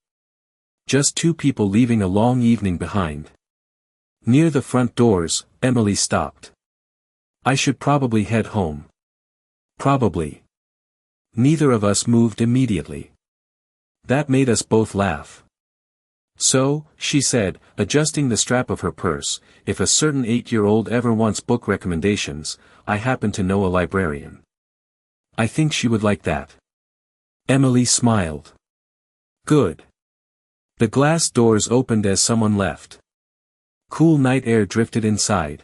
Just two people leaving a long evening behind. Near the front doors, Emily stopped. "I should probably head home." Probably. Neither of us moved immediately. That made us both laugh. "So," she said, adjusting the strap of her purse, "if a certain 8-year-old ever wants book recommendations, I happen to know a librarian. I think she would like that." Emily smiled. "Good." The glass doors opened as someone left. Cool night air drifted inside.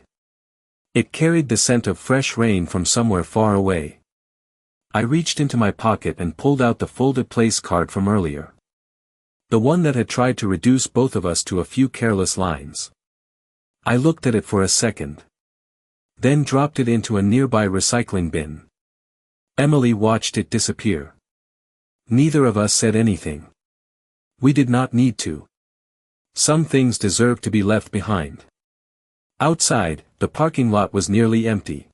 It carried the scent of fresh rain from somewhere far away. I reached into my pocket and pulled out the folded place card from earlier. The one that had tried to reduce both of us to a few careless lines. I looked at it for a second. Then dropped it into a nearby recycling bin. Emily watched it disappear. Neither of us said anything. We did not need to. Some things deserved to be left behind. Outside, the parking lot was nearly empty.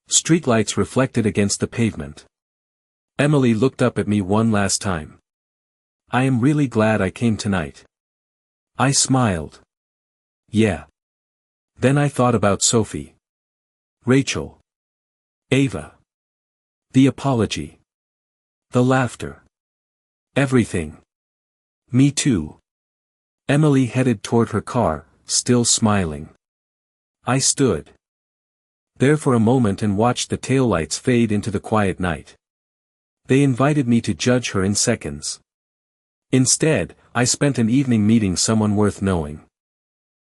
Streetlights reflected against the pavement. Emily looked up at me one last time. "I am really glad I came tonight." I smiled. "Yeah." Then I thought about Sophie. Rachel. Ava. The apology. The laughter. Everything. Me too. Emily headed toward her car, still smiling. I stood there for a moment and watched the taillights fade into the quiet night. They invited me to judge her in seconds. Instead, I spent an evening meeting someone worth knowing.